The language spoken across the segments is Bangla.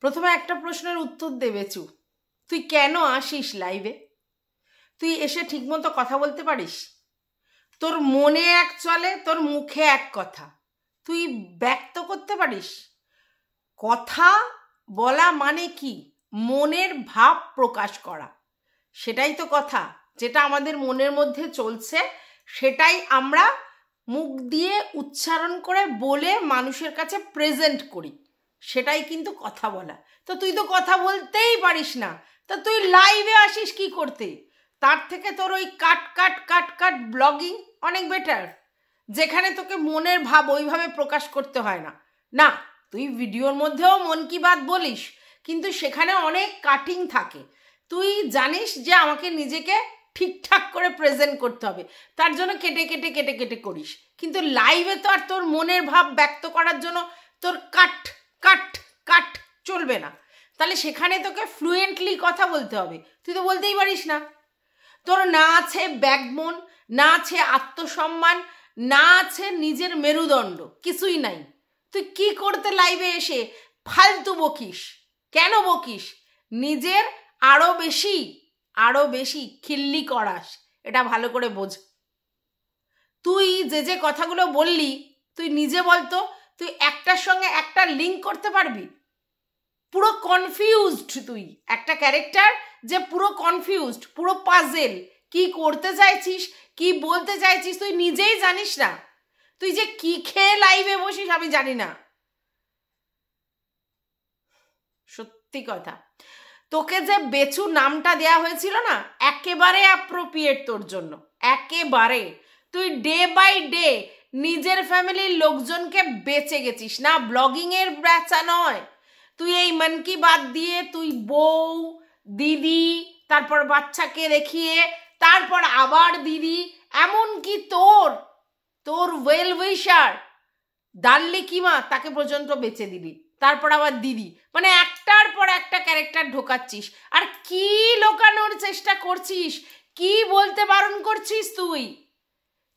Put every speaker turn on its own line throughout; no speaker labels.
প্রথমে একটা প্রশ্নের উত্তর দে বেচু, তুই কেন আসিস লাইভে? তুই এসে ঠিকমতো কথা বলতে পারিস? তোর মনে এক চলে, তোর মুখে এক কথা, তুই ব্যক্ত করতে পারিস? কথা বলা মানে কি? মনের ভাব প্রকাশ করা, সেটাই তো কথা। যেটা আমাদের মনের মধ্যে চলছে সেটাই আমরা মুখ দিয়ে উচ্চারণ করে বলে মানুষের কাছে প্রেজেন্ট করি, সেটাই কিন্তু কথা বলা। তো তুই তো কথা বলতেই পারিস না, তা তুই লাইভে আসিস কি করতে? তার থেকে তোর ওই কাট কাট কাট কাট ব্লগিং অনেক বেটার, যেখানে তোকে মনের ভাব ওইভাবে প্রকাশ করতে হয় না। না, তুই ভিডিওর মধ্যেও মন কি বাত বলিস, কিন্তু সেখানে অনেক কাটিং থাকে। তুই জানিস যে আমাকে নিজেকে ঠিকঠাক করে প্রেজেন্ট করতে হবে, তার জন্য কেটে কেটে কেটে কেটে করিস। কিন্তু লাইভে তো আর তোর মনের ভাব ব্যক্ত করার জন্য তোর কাট কাট কাট চলবে না। তাহলে সেখানে তোকে ফ্লুয়েন্টলি কথা বলতে হবে, তুই তো বলতেই পারিস না। তোর না আছে ব্যাকবোন, না আছে আত্মসম্মান, না আছে নিজের মেরুদণ্ড, কিছুই নাই। তুই কি করতে লাইভে এসে ফালতু বকিস? কেন বকিস? নিজের আরো বেশি খিল্লি করাস, এটা ভালো করে বোঝ। তুই যে কথাগুলো বললি, তুই নিজে বলতো, তুই একটার সঙ্গে একটা লিঙ্ক করতে পারবি? পুরো কনফিউজড তুই, একটা ক্যারেক্টার যে পুরো কনফিউজড, পুরো পাজেল। কি করতে চাইছিস, কি বলতে চাইছিস তুই নিজেই জানিস না। তুই যে কি খেয়ে লাইভে বসিস আমি জানি না, সত্যি কথা। তোকে যে বেচু নামটা দেয়া হয়েছিল না, একেবারে অ্যাপ্রোপ্রিয়েট তোর জন্য, একেবারে। তুই ডে বাই ডে নিজের ফ্যামিলির লোকজনকে বেঁচে গেছিস না, ব্লগিংয়ের বেচা নয়। তুই এই মন কি বাত দিয়ে তুই বউ, দিদি, তারপর বাচ্চাকে দেখিয়ে, তারপর আবার দিদি, এমনকি তোর ওয়েল উইশার দাল্লি কিমা তাকে পর্যন্ত বেঁচে দিলি, তারপর আবার দিদি, মানে একটার পর একটা ক্যারেক্টার ঢোকাচ্ছিস। আর কি লোকানোর চেষ্টা করছিস? কি বলতে বারণ করছিস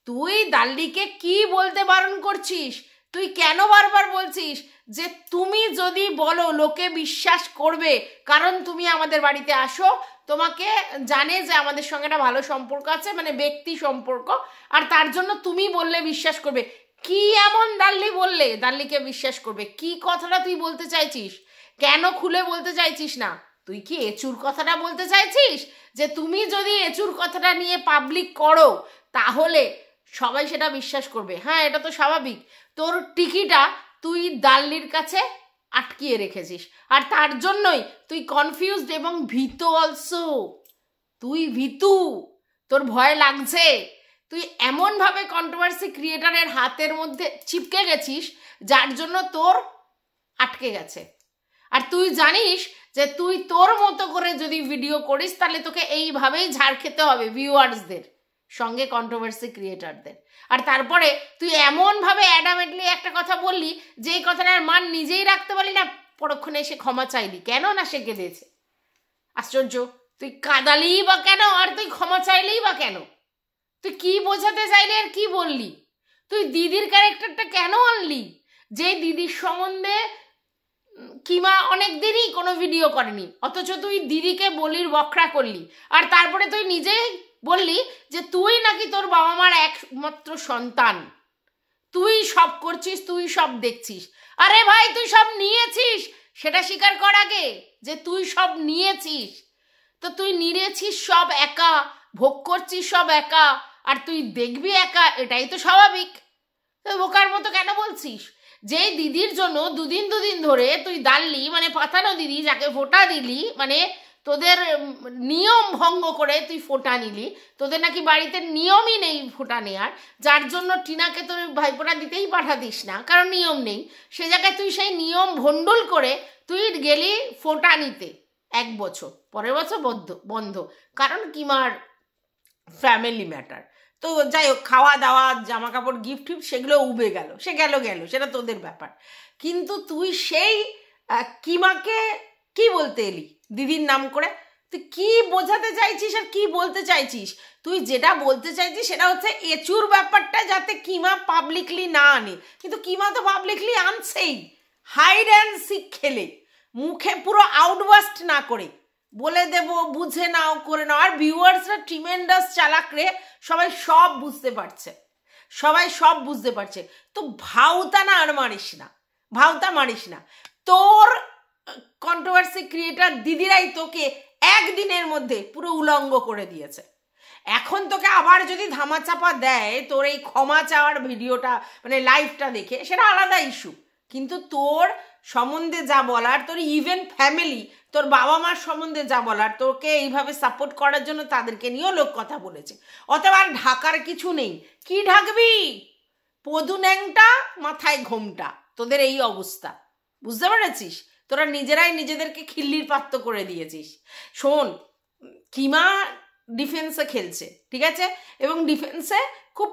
তুই দাল্লিকে কি বলতে বারণ করছিস? তুই কেন বারবার বলছিস যে তুমি যদি বলো লোকে বিশ্বাস করবে, কারণ তুমি আমাদের বাড়িতে আসো, তোমাকে জানে যে আমাদের সঙ্গে একটা ভালো সম্পর্ক আছে, মানে ব্যক্তি সম্পর্ক, আর তার জন্য তুমি বললে বিশ্বাস করবে। কি এমন দাল্লি বললে দাল্লিকে বিশ্বাস করবে? কি কথাটা তুই বলতে চাইছিস? কেন খুলে বলতে চাইছিস না? তুই কি এচুর কথাটা বলতে চাইছিস যে তুমি যদি এচুর কথাটা নিয়ে পাবলিক করো তাহলে সবাই সেটা বিশ্বাস করবে? হ্যাঁ, এটা তো স্বাভাবিক। তোর টিকিটা তুই দাল্লির কাছে আটকিয়ে রেখেছিস, আর তার জন্যই তুই কনফিউজড এবং ভীত অলসো। তুই ভীতু, তোর ভয় লাগছে। তুই এমনভাবে কন্ট্রোভার্সি ক্রিয়েটারের হাতের মধ্যে চিপকে গেছিস যার জন্য তোর আটকে গেছে। আর তুই জানিস যে তুই তোর মতো করে যদি ভিডিও করিস তাহলে তোকে এইভাবেই ঝাড় খেতে হবে ভিউয়ার্সদের সঙ্গে, কন্ট্রোভার্সি ক্রিয়েটারদের। আর তারপরে তুই এমনভাবে অ্যাডামেটলি একটা কথা বললি যে এই কথাটার মান নিজেই রাখতে পারলি না, পরক্ষণে এসে ক্ষমা চাইলি। কেন না সে কেঁদেছে? আশ্চর্য। তুই কাঁদালি বা কেন, আর তুই ক্ষমা চাইলেই বা কেন? তুই কি বোঝাতে চাইলি আর কি বললি? তুই দিদির ক্যারেক্টারটা কেন আনলি? যে দিদির সম্বন্ধে কিমা অনেক দিনই কোনো ভিডিও করেনি, অথচ তুই দিদিকে বলির বকরা করলি। আর তারপরে তুই নিজেই বললি যে তুই নাকি তোর বাবা মার একমাত্র সন্তান, তুই সব করছিস, তুই সব দেখছিস। আরে ভাই, তুই সব নিয়েছিস, সেটা স্বীকার কর আগে যে তুই সব নিয়েছিস। তো তুই নিয়েছিস সব একা, ভোগ করছিস সব একা, আর তুই দেখবি একা, এটাই তো স্বাভাবিক। তুই বোকার মতো কেন বলছিস? যে দিদির জন্য দুদিন ধরে তুই দাল্লি, মানে পাতানো দিদি যাকে ফোঁটা দিলি, মানে তোদের নিয়ম ভঙ্গ করে তুই ফোঁটা নিলি। তোদের নাকি বাড়িতে নিয়মই নেই ফোঁটা নেওয়ার, যার জন্য টিনাকে তোর ভাইফোঁটা দিতেই পাঠাতিস না, কারণ নিয়ম নেই। সে জায়গায় তুই সেই নিয়ম ভণ্ডুল করে তুই গেলি ফোঁটা নিতে 1 বছর, পরের বছর বন্ধ, কারণ কিমার ফ্যামিলি ম্যাটার। তো যাই হোক, খাওয়া দাওয়া, জামা কাপড়, গিফট সেগুলো উবে গেল, সে গেল সেটা তোদের ব্যাপার। কিন্তু তুই সেই কিমাকে কি বলতে এলি দিদির নাম করে? তুই কি বোঝাতে চাইছিস আর কি বলতে চাইছিস? তুই যেটা বলতে চাইছিস সেটা হচ্ছে এচুর ব্যাপারটা যাতে কিমা পাবলিকলি না আনে, কিন্তু কিমা তো পাবলিকলি আনছেই, হাইড অ্যান্ড সিক খেলে। মুখে পুরো আউটবাস্ট না করে বলে দেব, বুঝে নাও, করে নাও। আর ভিউয়ার্সরা ট্রিমেন্ডাস চালাক রে, সবাই সব বুঝতে পারছে, সবাই সব বুঝতে পারছে। তো ভাউতা না আর মারিস না, ভাউতা মারিস না। তোর কন্ট্রোভার্সি ক্রিয়েটার দিদিরাই তোকে একদিনের মধ্যে পুরো উলঙ্গ করে দিয়েছে। এখন তোকে আবার যদি ধামাচাপা দেয় তোর এই ক্ষমা চাওয়ার ভিডিওটা, মানে লাইভটা দেখে, সেটা আলাদা ইস্যু। কিন্তু তোর সম্বন্ধে যা বলার, তোর ইভেন ফ্যামিলি, তোর বাবা মার সম্বন্ধে যা বলার, তোকে এইভাবে সাপোর্ট করার জন্য তাদেরকে নিয়েও লোক কথা বলেছে। অথবা আর ঢাকার কিছু নেই। কি ঢাকবি? পদু ন্যাংটা, মাথায় ঘোমটা, তোদের এই অবস্থা। বুঝতে পেরেছিস? তোরা নিজেরাই নিজেদেরকে খিল্লির পাত্র করে দিয়েছিস। শোন, কিমা ডিফেন্সে খেলছে, ঠিক আছে, এবং ডিফেন্সে খুব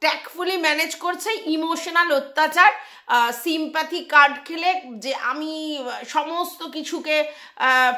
ট্যাক্টফুলি ম্যানেজ করছে ইমোশনাল অত্যাচার, সিম্প্যাথি কার্ড খেলে, যে আমি সমস্ত কিছুকে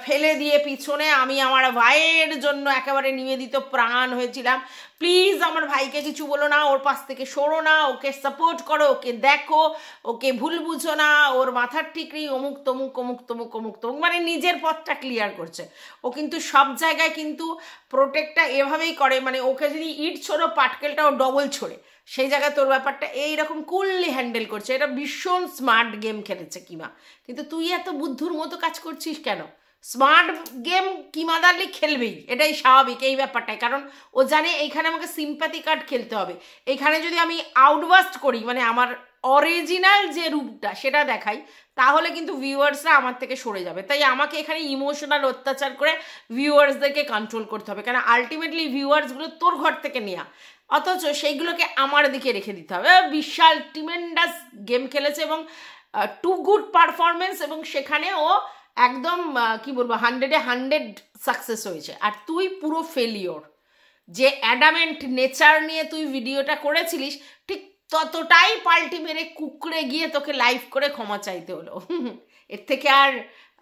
ফেলে দিয়ে পিছনে আমি আমার ভাইয়ের জন্য একেবারে নিবেদিত প্রাণ হয়েছিলাম, প্লিজ আমার ভাইকে কিছু বলো না, ওর পাশ থেকে সরো না, ওকে সাপোর্ট করো, ওকে দেখো, ওকে ভুল বুঝো না, ওর মাথার ঠিক নেই, অমুক তমুক অমুক তমুক অমুক তমুক, মানে নিজের পথটা ক্লিয়ার করছে ও। কিন্তু সব জায়গায় কিন্তু প্রোটেক্টটা এভাবেই করে, মানে ওকে যদি ইট ছোড়ো পাটকেলটাও ডবল ছোড়ে, সেই জায়গায় তোর ব্যাপারটা এইরকম কুললি হ্যান্ডেল করছে। এটা ভীষণ স্মার্ট গেম খেলেছে কিমা। কিন্তু তুই এত বুদ্ধুর মতো কাজ করছিস কেন? স্মার্ট গেম কিমাদারলি খেলবেই, এটাই স্বাভাবিক এই ব্যাপারটাই। কারণ ও জানে এইখানে আমাকে সিম্প্যাথি কার্ড খেলতে হবে। এইখানে যদি আমি আউটবাস্ট করি, মানে আমার অরিজিনাল যে রূপটা সেটা দেখাই, তাহলে কিন্তু ভিউয়ার্সরা আমার থেকে সরে যাবে। তাই আমাকে এখানে ইমোশনাল অত্যাচার করে ভিউয়ার্সদেরকে কন্ট্রোল করতে হবে। কারণ আলটিমেটলি ভিউয়ার্সগুলো তোর ঘর থেকে নেওয়া, অথচ সেইগুলোকে আমার দিকে রেখে দিতে হবে। বিশাল ট্রিমেন্ডাস গেম খেলেছে এবং টু গুড পারফরমেন্স, এবং সেখানে ও একদম কি বলবো 100-এ 100 সাকসেস হয়েছে। আর তুই পুরো ফেলিওর। যে অ্যাডামেন্ট নেচার নিয়ে তুই ভিডিওটা করেছিলিস, ঠিক ততটাই পাল্টি মেরে কুকড়ে গিয়ে তোকে লাইভ করে ক্ষমা চাইতে হলো। এর থেকে আর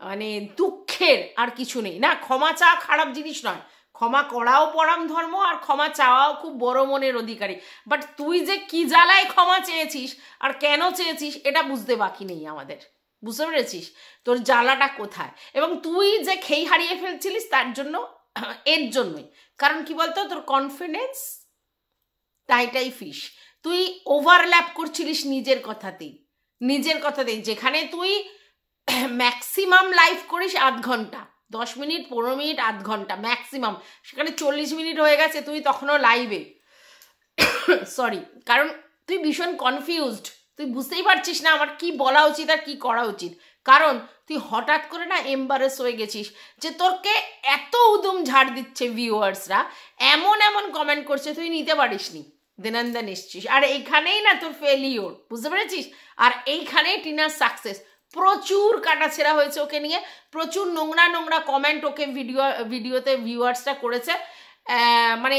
মানে দুঃখের আর কিছু নেই। না, ক্ষমা চাওয়া খারাপ জিনিস নয়, ক্ষমা করাও পরম ধর্ম, আর ক্ষমা চাওয়াও খুব বড় মনের অধিকারী। বাট তুই যে কি জ্বালায় ক্ষমা চেয়েছিস আর কেন চেয়েছিস এটা বুঝতে বাকি নেই আমাদের। বুঝতে পেরেছিস তোর জ্বালাটা কোথায়? এবং তুই যে খেই হারিয়ে ফেলছিলিস তার জন্য, এর জন্যই। কারণ কি বলতো, তোর কনফিডেন্স টাইটাই ফিশ। তুই ওভারল্যাপ করছিলিস নিজের কথাতেই, নিজের কথাতেই। যেখানে তুই ম্যাক্সিমাম লাইভ করিস 8 ঘন্টা, 10 মিনিট 15 মিনিট 8 ঘন্টা ম্যাক্সিমাম, সেখানে 40 মিনিট হয়ে গেছে তুই তখনও লাইভে। সরি, কারণ তুই ভীষণ কনফিউজড, তুই বুঝতেই পারছিস না আমার কি বলা উচিত আর কি করা উচিত। কারণ তুই হঠাৎ করে না এম্বারেস হয়ে গেছিস, যে তোরকে এত উদুম ঝাড় দিচ্ছে ভিউয়ার্সরা, এমন এমন কমেন্ট করছে, তুই নিতে পারিসনি, দেনান্দান এসছিস। আর এইখানেই না তোর ফেলিওর, বুঝতে পেরেছিস? আর এইখানেই টিনার সাকসেস। প্রচুর কাটাছেঁড়া হয়েছে ওকে নিয়ে, প্রচুর নোংরা নোংরা কমেন্ট ওকে ভিডিওতে ভিউয়ার্সরা করেছে। মানে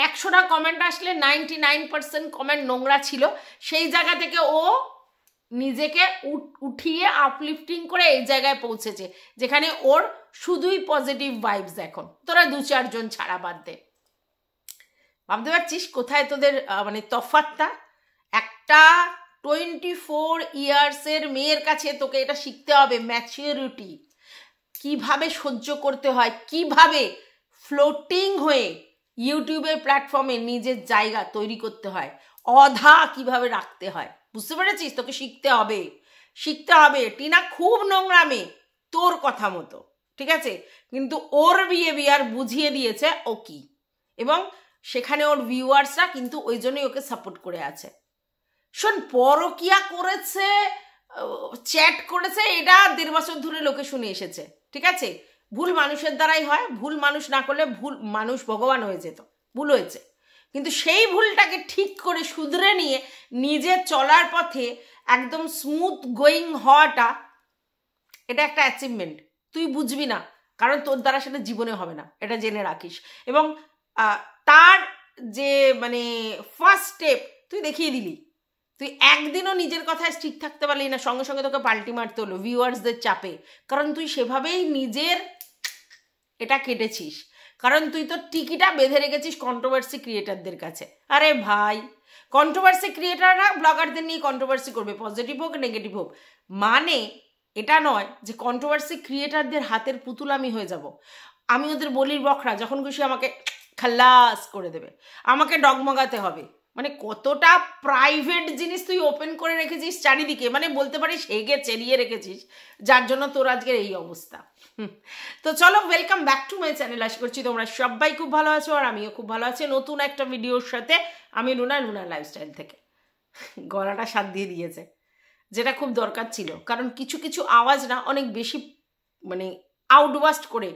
100টা কমেন্ট আসলে 99% কমেন্ট নোংরা ছিল। সেই জায়গা থেকে ও নিজেকে উঠিয়ে আপলিফটিং করে এই জায়গায় পৌঁছেছে, যেখানে ওর শুধুই পজিটিভ ভাইবস। এখন তোরা 2-4 জন ছাড়া বাদ দে। ভাবতে পারছিস কোথায় তোদের মানে তফাৎটা? একটা 24 ইয়ার্সের মেয়ের কাছে তোকে এটা শিখতে হবে, ম্যাচিউরিটি কিভাবে সহ্য করতে হয়, কিভাবে ফ্লোটিং হয়ে ইউটিউবের প্ল্যাটফর্মে নিজের জায়গা তৈরি করতে হয়, অধা কিভাবে রাখতে হয়। বুঝতে পেরেছিস? তোকে শিখতে হবে, শিখতে হবে। টিনা খুব নোংরা মেয়ে তোর কথা মতো, ঠিক আছে, কিন্তু ওর বিহেভিয়ার বুঝিয়ে দিয়েছে ও কি, এবং সেখানে ওর ভিউয়ার্সরা কিন্তু ওই জন্যই ওকে সাপোর্ট করে আছে। শোন, পরকিয়া করেছে, চ্যাট করেছে, এটা 1.5 বছর ধরে লোকে শুনে এসেছে, ঠিক আছে। ভুল মানুষের দ্বারাই হয়, ভুল মানুষ না করলে ভুল মানুষ ভগবান হয়ে যেত। ভুল হয়েছে, কিন্তু সেই ভুলটাকে ঠিক করে শুধরে নিয়ে নিজের চলার পথে একদম স্মুথ গোয়িং হওয়াটা, এটা একটা অ্যাচিভমেন্ট। তুই বুঝবি না, কারণ তোর দ্বারা সেটা জীবনে হবে না, এটা জেনে রাখিস। এবং তার যে মানে ফার্স্ট স্টেপ তুই দেখিয়ে দিলি। তুই একদিনও নিজের কথায় স্ট্রিক থাকতে পারলি না, সঙ্গে সঙ্গে তোকে পাল্টি মারতে হলো ভিউয়ার্সদের চাপে। কারণ তুই সেভাবেই নিজের এটা কেটেছিস, কারণ তুই তো টিকিটা বেঁধে রেখেছিস কন্ট্রোভার্সি ক্রিয়েটারদের কাছে। আরে ভাই, কন্ট্রোভার্সি ক্রিয়েটাররা ব্লগারদের নিয়ে কন্ট্রোভার্সি করবে, পজিটিভ হোক নেগেটিভ হোক, মানে এটা নয় যে কন্ট্রোভার্সি ক্রিয়েটারদের হাতের পুতুল আমি হয়ে যাব, আমি ওদের বলির বখরা, যখন খুশি আমাকে খাল্লাস করে দেবে, আমাকে ডগমগাতে হবে। মানে কতটা প্রাইভেট জিনিস তুই ওপেন করে রেখেছিস চারিদিকে, মানে বলতে পারিস হেগে চেরিয়ে রেখেছিস, যার জন্য তোর আজকের এই অবস্থা। তো চলো, welcome back to my channel. আশা করছি তোমরা সবাই খুব ভালো আছো, আর আমিও খুব ভালো আছি নতুন একটা ভিডিওর সাথে। আমি লুনা লাইফস্টাইল থেকে। গলাটা সাথ দিয়ে দিয়েছে, যেটা খুব দরকার ছিল, কারণ কিছু কিছু আওয়াজ না অনেক বেশি মানে আউটবাস্ট করে,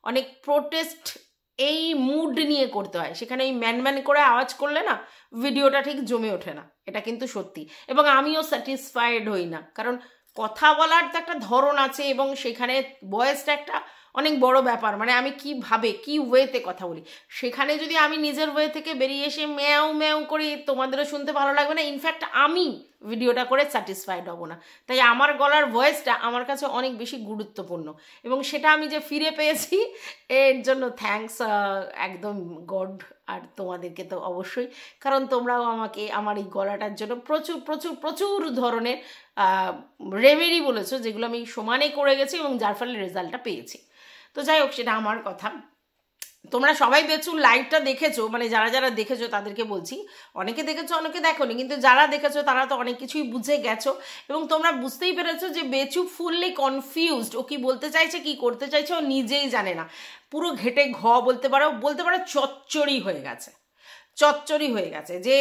অনেক প্রোটেস্ট এই মুড নিয়ে করতে হয়, সেখানে এই ম্যান করে আওয়াজ করলে না ভিডিওটা ঠিক জমে ওঠে না, এটা কিন্তু সত্যি। এবং আমিও স্যাটিসফাইড হই না, কারণ কথা বলার তো একটা ধরন আছে, এবং সেখানে ভয়েসটা একটা অনেক বড় ব্যাপার। মানে আমি কিভাবে কি ওয়েতে কথা বলি, সেখানে যদি আমি নিজের ওয়ে থেকে বেরিয়ে এসে ম্যাও ম্যাও করি, তোমাদেরও শুনতে ভালো লাগবে না, ইনফ্যাক্ট আমি ভিডিওটা করে স্যাটিসফাইড হব না। তাই আমার গলার ভয়েসটা আমার কাছে অনেক বেশি গুরুত্বপূর্ণ, এবং সেটা আমি যে ফিরে পেয়েছি এর জন্য থ্যাঙ্কস একদম গড, আর তোমাদেরকে তো অবশ্যই, কারণ তোমরাও আমাকে আমার এই গলাটার জন্য প্রচুর প্রচুর প্রচুর ধরনের রেমেডি বলেছো, যেগুলো আমি সমানে করে গেছি এবং যার ফলে রেজাল্টটা পেয়েছি। তো যাই হোক, সেটা আমার কথা। তোমরা সবাই বেচু লাইভটা দেখেছো, মানে যারা যারা দেখেছো তাদেরকে বলছি, অনেকে দেখেছো অনেকে দেখোনি, কিন্তু যারা দেখেছো তারা তো অনেক কিছুই বুঝে গেছো, এবং তোমরা বুঝতেই পেরেছো যে বেচু ফুললি কনফিউজড, ও কি বলতে চাইছে কি করতে চাইছে ও নিজেই জানে না, পুরো ঘেটে বলতে পারো চচ্চড়ি হয়ে গেছে, যে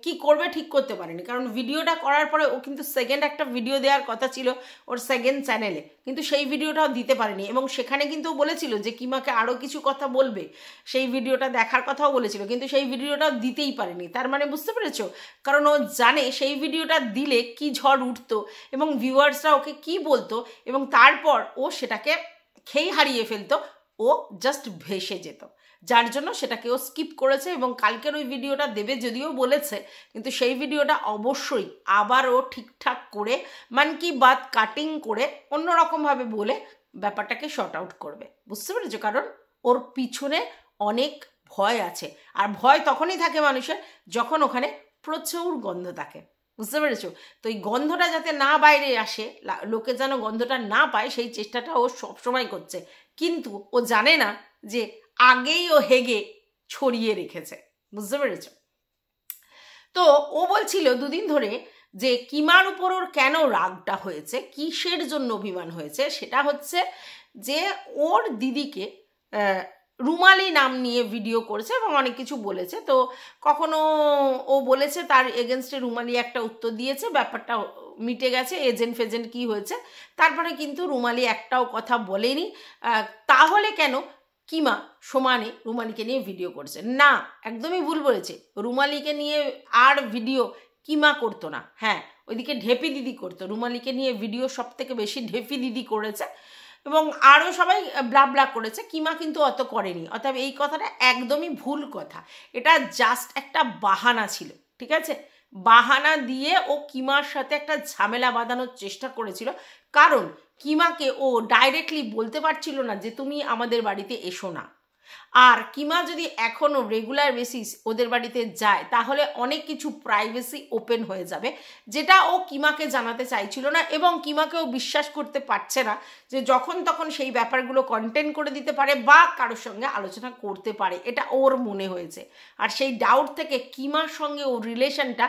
কি করবে ঠিক করতে পারেনি। কারণ ভিডিওটা করার পরে ও কিন্তু সেকেন্ড একটা ভিডিও দেওয়ার কথা ছিল ওর সেকেন্ড চ্যানেলে, কিন্তু সেই ভিডিওটাও দিতে পারেনি, এবং সেখানে কিন্তু ও বলেছিল যে কিমাকে আরও কিছু কথা বলবে, সেই ভিডিওটা দেখার কথাও বলেছিল, কিন্তু সেই ভিডিওটাও দিতেই পারেনি। তার মানে বুঝতে পেরেছো, কারণ ও জানে সেই ভিডিওটা দিলে কি ঝড় উঠতো এবং ভিউয়ার্সরা ওকে কি বলতো, এবং তারপর ও সেটাকে খেই হারিয়ে ফেলতো, ও জাস্ট ভেসে যেত, যার জন্য সেটাকে ও স্কিপ করেছে। এবং কালকের ওই ভিডিওটা দেবে যদিও বলেছে, কিন্তু সেই ভিডিওটা অবশ্যই আবার ও ঠিকঠাক করে মান কি বাত কাটিং করে অন্যরকমভাবে বলে ব্যাপারটাকে শর্ট আউট করবে, বুঝতে পেরেছো? কারণ ওর পিছনে অনেক ভয় আছে, আর ভয় তখনই থাকে মানুষের যখন ওখানে প্রচুর গন্ধ থাকে, বুঝতে পেরেছো? তো এই গন্ধটা যাতে না বাইরে আসে, লোকে যেন গন্ধটা না পায়, সেই চেষ্টাটা ও সবসময় করছে, কিন্তু ও জানে না যে আগেই ও হেগে ছড়িয়ে রেখেছে, বুঝতে পেরেছ? তো ও বলছিল দুদিন ধরে যে কিমার উপর ওর কেন রাগটা হয়েছে, কিসের জন্য অভিমান হয়েছে, সেটা হচ্ছে যে ওর দিদিকে রুমালি নাম নিয়ে ভিডিও করেছে এবং অনেক কিছু বলেছে। তো কখনো ও বলেছে তার এগেনস্টে রুমালি একটা উত্তর দিয়েছে, ব্যাপারটা মিটে গেছে, এজেন্ট ফেজেন্ট কি হয়েছে, তারপরে কিন্তু রুমালি একটাও কথা বলেনি। তাহলে কেন কিমা সমানে রুমালিকে নিয়ে ভিডিও করছে? না, একদমই ভুল বলেছে। রুমালিকে নিয়ে আর ভিডিও কিমা করতো না, হ্যাঁ ওইদিকে ঢেপি দিদি করতো, রুমালিকে নিয়ে ভিডিও সব থেকে বেশি ঢেপি দিদি করেছে, এবং আরও সবাই ব্লা করেছে, কিমা কিন্তু অত করেনি। অর্থাৎ এই কথাটা একদমই ভুল কথা, এটা জাস্ট একটা বাহানা ছিল, ঠিক আছে? বাহানা দিয়ে ও কিমার সাথে একটা ঝামেলা বাঁধানোর চেষ্টা করেছিল, কারণ কিমাকে ও ডাইরেক্টলি বলতে পারছিল না যে তুমি আমাদের বাড়িতে এসো না। আর কিমা যদি এখনও রেগুলার বেসিস ওদের বাড়িতে যায়, তাহলে অনেক কিছু প্রাইভেসি ওপেন হয়ে যাবে, যেটা ও কিমাকে জানাতে চাইছিল না, এবং কিমাকেও বিশ্বাস করতে পারছে না যে যখন তখন সেই ব্যাপারগুলো কন্টেন্ট করে দিতে পারে বা কারোর সঙ্গে আলোচনা করতে পারে, এটা ওর মনে হয়েছে। আর সেই ডাউট থেকে কিমার সঙ্গে ওর রিলেশনটা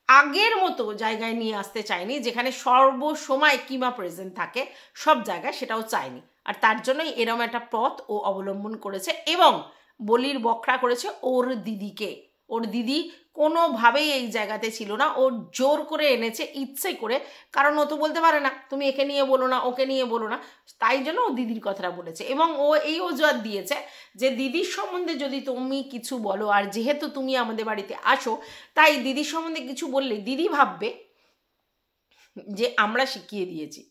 আগের মতো জায়গায় নিয়ে আসতে চায়নি, যেখানে সর্বসময় কিমা প্রেজেন্ট থাকে সব জায়গায়, সেটাও চায়নি। আর তার জন্যই এরম একটা পথ ও অবলম্বন করেছে, এবং বলির বকরা করেছে ওর দিদিকে। ওর দিদি কোনোভাবেই এই জায়গাতে ছিল না, ও জোর করে এনেছে ইচ্ছে করে, কারণ ও তো বলতে পারে না তুমি একে নিয়ে বলো না ওকে নিয়ে বলো না, তাই জন্য ও দিদির কথাটা বলেছে। এবং ও এই অজুহাত দিয়েছে যে দিদির সম্বন্ধে যদি তুমি কিছু বলো, আর যেহেতু তুমি আমাদের বাড়িতে আসো, তাই দিদির সম্বন্ধে কিছু বললে দিদি ভাববে যে আমরা শিখিয়ে দিয়েছি।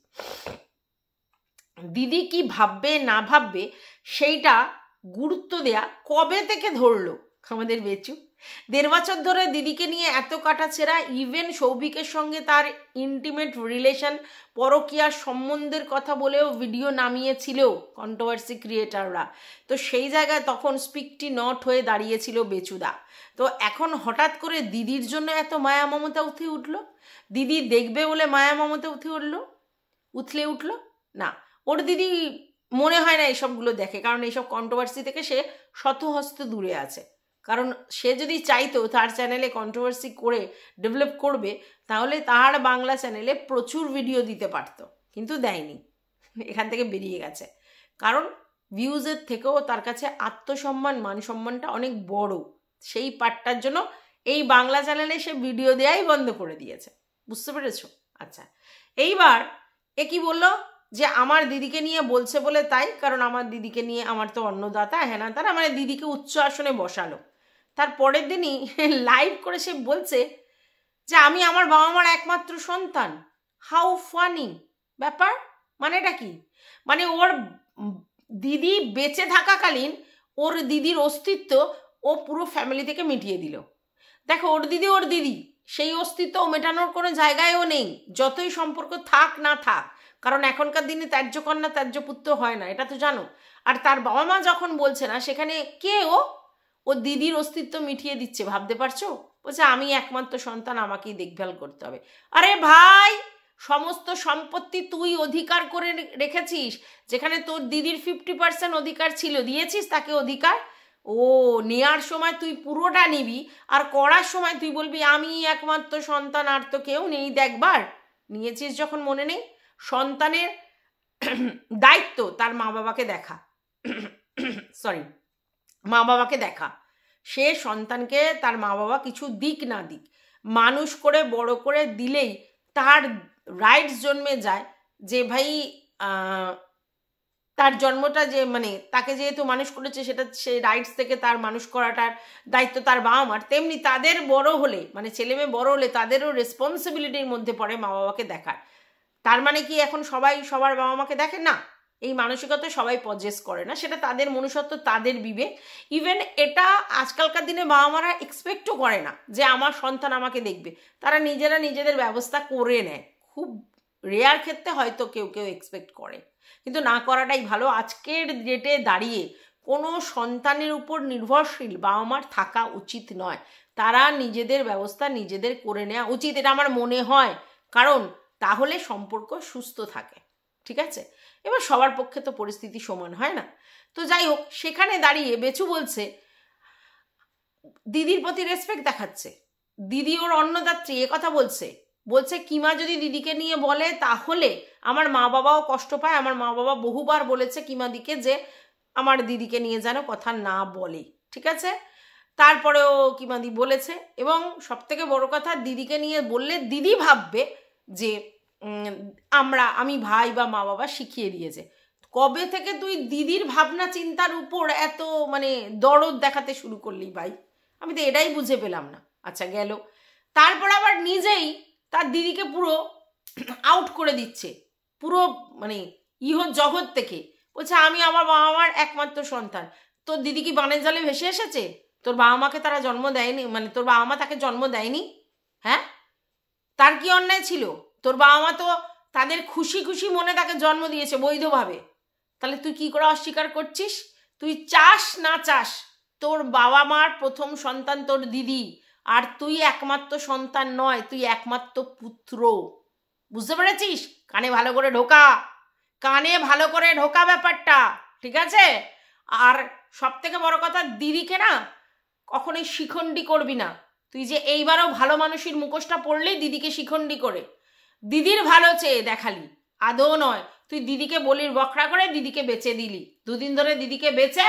দিদি কি ভাববে না ভাববে সেইটা গুরুত্ব দেয়া কবে থেকে ধরলো আমাদের বেচু? 1.5 বছর ধরে দিদিকে নিয়ে এত কাটাছেড়া, ইভেন সৌভিকের সঙ্গে তার ইন্টিমেট রিলেশন, পরকীয়ার সম্বন্ধের কথা বলেও ভিডিও নামিয়েছিল কন্ট্রোভার্সি ক্রিয়েটাররা। তো সেই জায়গায় তখন স্পিকটি নট হয়ে দাঁড়িয়েছিল বেচুদা। তো এখন হঠাৎ করে দিদির জন্য এত মায়া মমতা উঠে উঠলো, দিদি দেখবে বলে মায়া মমতা উঠে উঠলো। উথলে উঠলো? না, ওর দিদি মনে হয় না এইসবগুলো দেখে, কারণ এইসব কন্ট্রোভার্সি থেকে সে শতহস্ত দূরে আছে। কারণ সে যদি চাইতো তার চ্যানেলে কন্ট্রোভার্সি করে ডেভেলপ করবে, তাহলে তার বাংলা চ্যানেলে প্রচুর ভিডিও দিতে পারত, কিন্তু দেয়নি, এখান থেকে বেরিয়ে গেছে। কারণ ভিউজের থেকেও তার কাছে আত্মসম্মান, মান সম্মানটা অনেক বড়। সেই পার্টটার জন্য এই বাংলা চ্যানেলে সে ভিডিও দেওয়াই বন্ধ করে দিয়েছে। বুঝতে পেরেছো? আচ্ছা, এইবার এ কি বললো যে আমার দিদিকে নিয়ে বলছে বলে তাই, কারণ আমার দিদিকে নিয়ে, আমার তো অন্নদাতা, হ্যাঁ না তারা, মানে দিদিকে উচ্চ আসনে বসালো। তার পরের দিনই লাইভ করে সে বলছে যে আমি আমার বাবা মার একমাত্র সন্তান। হাউ ফানি ব্যাপার, মানেটা কি? মানে ওর দিদি বেঁচে থাকাকালীন ওর দিদির অস্তিত্ব ও পুরো ফ্যামিলি থেকে মিটিয়ে দিল। দেখো, ওর দিদি, সেই অস্তিত্ব মেটানোর কোনো জায়গায়ও নেই, যতই সম্পর্ক থাক না থাক, কারণ এখনকার দিনে ত্যায্য কন্যা ত্যায্য পুত্র হয় না, এটা তো জানো। আর তার বাবা মা যখন বলছে না, সেখানে কে ও দিদির অস্তিত্ব মিটিয়ে দিচ্ছে, ভাবতে পারছো? বলছে আমি একমাত্র সন্তান, আমাকেই দেখভাল করতে হবে। আরে ভাই, সমস্ত সম্পত্তি তুই অধিকার করে রেখেছিস, যেখানে তোর দিদির 50% অধিকার ছিল, দিয়েছিস তাকে অধিকার। ও নেওয়ার সময় তুই পুরোটা নিবি, আর করার সময় তুই বলবি আমি একমাত্র সন্তান, আর তো কেউ নেই দেখবার। নিয়েছিস যখন মনে নেই? সন্তানের দায়িত্ব তার মা বাবাকে দেখা, সরি, মা বাবাকে দেখা। সে সন্তানকে তার মা বাবা কিছু দিক না দিক, মানুষ করে বড় করে দিলেই তার রাইটস জন্মে যায় যে ভাই তার জন্মটা, যে মানে তাকে যেহেতু মানুষ করেছে, সেটা সেই রাইটস থেকে তার মানুষ করাটার দায়িত্ব তার বাবা মার। তেমনি তাদের বড় হলে, মানে ছেলে মেয়ে বড় হলে, তাদেরও রেসপন্সিবিলিটির মধ্যে পড়ে মা বাবাকে দেখার। তার মানে কি এখন সবাই সবার বাবা মাকে দেখে না? এই মানসিকতা সবাই পজেস করে না, সেটা তাদের মনুষ্যত্ব, তাদের বিবেক। ইভেন এটা আজকালকার দিনে বাবা মারা এক্সপেক্টও করে না যে আমার সন্তান আমাকে দেখবে, তারা নিজেরা নিজেদের ব্যবস্থা করে নেয়। খুব রেয়ার ক্ষেত্রে হয়তো কেউ কেউ এক্সপেক্ট করে, কিন্তু না করাটাই ভালো। আজকের ডেটে দাঁড়িয়ে কোনো সন্তানের উপর নির্ভরশীল বাবা মার থাকা উচিত নয়, তারা নিজেদের ব্যবস্থা নিজেদের করে নেওয়া উচিত, এটা আমার মনে হয়। কারণ তাহলে সম্পর্ক সুস্থ থাকে, ঠিক আছে? এবার সবার পক্ষে তো পরিস্থিতি সমান হয় না। তো যাই হোক, সেখানে দাঁড়িয়ে বেচু বলছে দিদির প্রতি রেসপেক্ট দেখাচ্ছে, দিদি ওর অন্নদাত্রী, এ কথা বলছে কিমা যদি দিদিকে নিয়ে বলে তাহলে আমার মা বাবাও কষ্ট পায়। আমার মা বাবা বহুবার বলেছে কিমাদিকে যে আমার দিদিকে নিয়ে যেন কথা না বলে, ঠিক আছে? তারপরেও কিমাদি বলেছে, এবং সবথেকে বড় কথা, দিদিকে নিয়ে বললে দিদি ভাববে যে আমি ভাই বা মা বাবা শিখিয়ে দিয়েছে। কবে থেকে তুই দিদির ভাবনা চিন্তার উপর এত মানে দরদ দেখাতে শুরু করলি ভাই? আমি তো এটাই বুঝে পেলাম না। আচ্ছা, গেল। তারপর আবার নিজেই তার দিদিকে পুরো আউট করে দিচ্ছে, পুরো মানে জগৎ থেকে। বলছে আমি আমার বাবা মার একমাত্র সন্তান। তোর দিদি কি বানের জলে ভেসে এসেছে? তোর বাবা মাকে তারা জন্ম দেয়নি, মানে তোর বাবা মা তাকে জন্ম দেয়নি? হ্যাঁ, তার কি অন্যায় ছিল? তোর বাবা মা তো তাদের খুশি খুশি মনে তাকে জন্ম দিয়েছে বৈধভাবে। তাহলে তুই কি করে অস্বীকার করছিস? তুই চাস না চাস, তোর বাবা মার প্রথম সন্তান তোর দিদি, আর তুই একমাত্র সন্তান নয়, তুই একমাত্র পুত্র। বুঝতে পেরেছিস? কানে ভালো করে ঢোকা, কানে ভালো করে ঢোকা ব্যাপারটা, ঠিক আছে? আর সব থেকে বড় কথা, দিদিকে না কখনোই শিখণ্ডী করবি না। তুই যে এইবারও ভালো মানুষের মুখোশটা পড়লেই দিদিকে শিখণ্ডী করে দিদির ভালো চেয়ে দেখালি, আদৌ নয়। তুই দিদিকে বলির বকরা করে দিদিকে বেচে দিলি, দুদিন ধরে দিদিকে বেচে,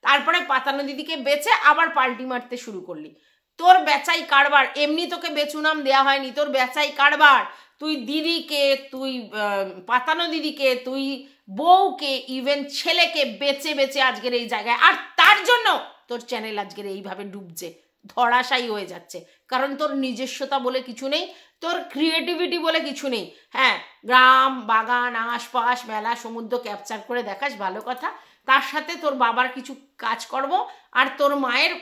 তারপরে পাতানো দিদিকে বেচে আবার পাল্টি মারতে শুরু করলি। তোর বেচাই কারবার, এমনি তোকে বেচু নাম দেওয়া হয়নি, তোর বেচাই কারবার। তুই দিদিকে, তুই পাতানো দিদিকে, তুই বউকে, ইভেন ছেলেকে বেচে বেচে আজকের এই জায়গায়, আর তার জন্য তোর চ্যানেল আজকের এইভাবে ডুবছে, ধরাশায়ী হয়ে যাচ্ছে। কারণ তোর নিজস্বতা বলে কিছু নেই, তোর ক্রিয়েটিভিটি বলে কিছু নেই। হ্যাঁ, গ্রাম বাগান আশপাশ মেলা সমুদ্র ক্যাপচার করে দেখাস, ভালো কথা। তার সাথে তোর বাবার কিছু কাজকর্ম আর তোর মায়ের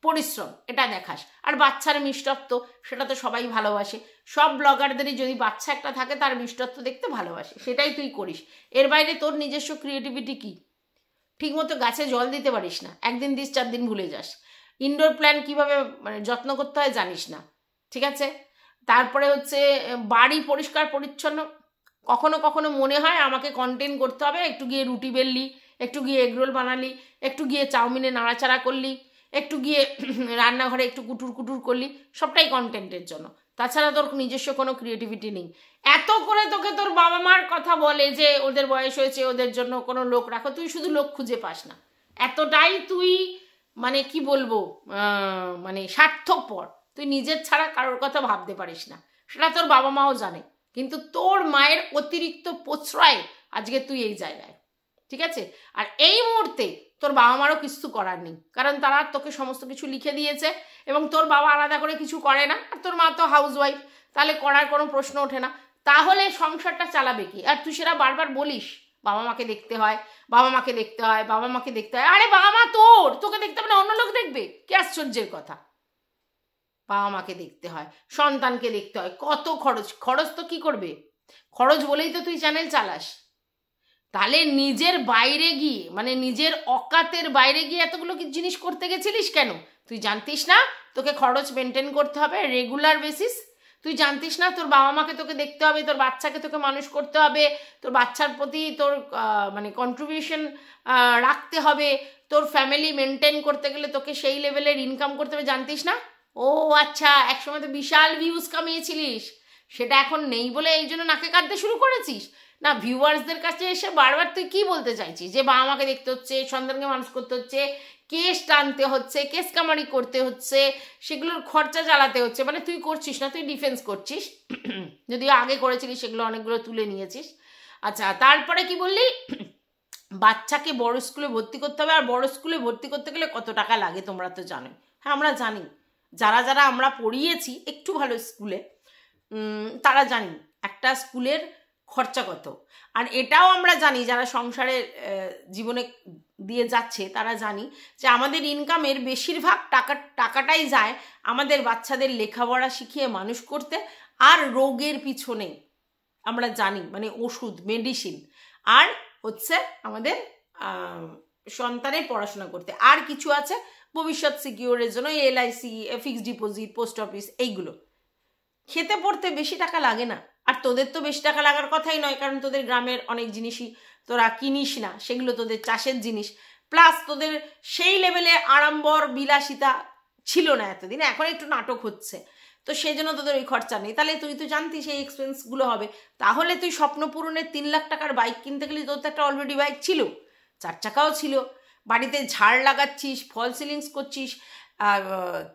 পরিশ্রম, এটা দেখাস। আর বাচ্চার মিষ্টত্ব, সেটা তো সবাই ভালোবাসে। সব ব্লগারদেরই যদি বাচ্চা একটা থাকে, তার মিষ্টত্ব দেখতে ভালোবাসে, সেটাই তুই করিস। এর বাইরে তোর নিজস্ব ক্রিয়েটিভিটি কি? ঠিকমতো গাছে জল দিতে পারিস না, একদিন দিস 4 দিন ভুলে যাস। ইনডোর প্ল্যান্ট কিভাবে মানে যত্ন করতে হয় জানিস না, ঠিক আছে? তারপরে হচ্ছে বাড়ি পরিষ্কার পরিচ্ছন্ন, কখনো কখনো মনে হয় আমাকে কন্টেন্ট করতে হবে, একটু গিয়ে রুটি বেললি, একটু গিয়ে এগরোল বানালি, একটু গিয়ে চাউমিনে নাড়াচাড়া করলি, একটু গিয়ে রান্নাঘরে একটু কুটুর কুটুর করলি, সবটাই কন্টেন্টের জন্য। তাছাড়া তোর নিজস্ব কোনো ক্রিয়েটিভিটি নেই। এত করে তোকে তোর বাবা মার কথা বলে যে ওদের বয়স হয়েছে, ওদের জন্য কোনো লোক রাখো, তুই শুধু লোক খুঁজে পাস না। এতটাই তুই মানে কি বলবো, মানে স্বার্থপর, তুই নিজের ছাড়া কারোর কথা ভাবতে পারিস না, সেটা তোর বাবা মাও জানে। কিন্তু তোর মায়ের অতিরিক্ত প্রশ্রয় আজকে তুই এই জায়গায়, ঠিক আছে? আর এই মুহূর্তে তোর বাবা মারও কিছু করার নেই, কারণ তারা তোকে সমস্ত কিছু লিখে দিয়েছে এবং তোর বাবা আলাদা করে কিছু করে না, আর তোর মা তো হাউসওয়াইফ, তাহলে করার কোনো প্রশ্ন ওঠে না। তাহলে সংসারটা চালাবে কি? আর তুই সেটা বারবার বলিস বাবা মাকে দেখতে হয়, বাবা মাকে দেখতে হয়, বাবা মাকে দেখতে হয়। আরে বাবা মা তোর, তোকে দেখতে হবে না অন্য লোক দেখবে? কি আশ্চর্যের কথা! বাবা মাকে দেখতে হয়, সন্তানকে দেখতে হয়, কত খরচ। খরচ তো কি করবে, খরচ বলেই তো তুই চ্যানেল চালাস। তাহলে নিজের বাইরে গিয়ে, মানে নিজের অকাতের বাইরে গিয়ে এতগুলো জিনিস করতে গেছিলিস কেন? তুই জানতিস না তোকে খরচ মেনটেন করতে হবে রেগুলার বেসিস? তুই জানতিস না তোর বাবা মাকে তোকে দেখতে হবে, তোর বাচ্চাকে তোকে মানুষ করতে হবে, তোর বাচ্চার প্রতি তোর মানে কন্ট্রিবিউশন রাখতে হবে, তোর ফ্যামিলি মেনটেন করতে গেলে তোকে সেই লেভেলের ইনকাম করতে হবে, জানতিস না? ও আচ্ছা, একসময় তো বিশাল ভিউজ কামিয়েছিলিস, সেটা এখন নেই বলে এই জন্য নাকে কাটতে শুরু করেছিস না? ভিউয়ার্সদের কাছে এসে বারবার তুই কি বলতে চাইছিস? যে বাবা মাকে দেখতে হচ্ছে, সন্তানকে মানুষ করতে হচ্ছে, কেস টানতে হচ্ছে, কেস কামারি করতে হচ্ছে, সেগুলোর খরচা চালাতে হচ্ছে, মানে তুই করছিস না, তুই ডিফেন্স করছিস, যদিও আগে করেছিলিস, সেগুলো অনেকগুলো তুলে নিয়েছিস। আচ্ছা, তারপরে কি বললি? বাচ্চাকে বড় স্কুলে ভর্তি করতে হবে, আর বড় স্কুলে ভর্তি করতে গেলে কত টাকা লাগে তোমরা তো জানো। হ্যাঁ, আমরা জানি, যারা যারা আমরা পড়িয়েছি একটু ভালো স্কুলে, তারা জানি একটা স্কুলের খরচা কত। আর এটাও আমরা জানি যারা সংসারে জীবনে দিয়ে যাচ্ছে, তারা জানি যে আমাদের ইনকামের বেশিরভাগ টাকাটাই যায় আমাদের বাচ্চাদের লেখাপড়া শিখিয়ে মানুষ করতে, আর রোগের পিছনে আমরা জানি, মানে ওষুধ, মেডিসিন, আর হচ্ছে আমাদের সন্তানের পড়াশোনা করতে। আর কিছু আছে ভবিষ্যৎ সিকিউরের জন্য, LIC, fixed deposit, post office, এইগুলো। খেতে পড়তে বেশি টাকা লাগে না, আর তোদের তো বেশি টাকা লাগার কথাই নয়, কারণ তোদের গ্রামের অনেক জিনিসই তোরা কিনিস না, সেগুলো তোদের চাষের জিনিস। প্লাস তোদের সেই লেভেলে আড়ম্বর বিলাসিতা ছিল না এতদিন, এখন একটু নাটক হচ্ছে, তো সেই জন্য তোদের ওই খরচা নেই। তাহলে তুই তো জানতি সেই এক্সপেন্সগুলো হবে। তাহলে তুই স্বপ্ন পূরণের 3 লাখ টাকার বাইক কিনতে গেলে তোর তো একটা অলরেডি বাইক ছিল, 4 চাকাও ছিল, বাড়িতে ঝাড় লাগাচ্ছিস, ফল সিলিংস করছিস,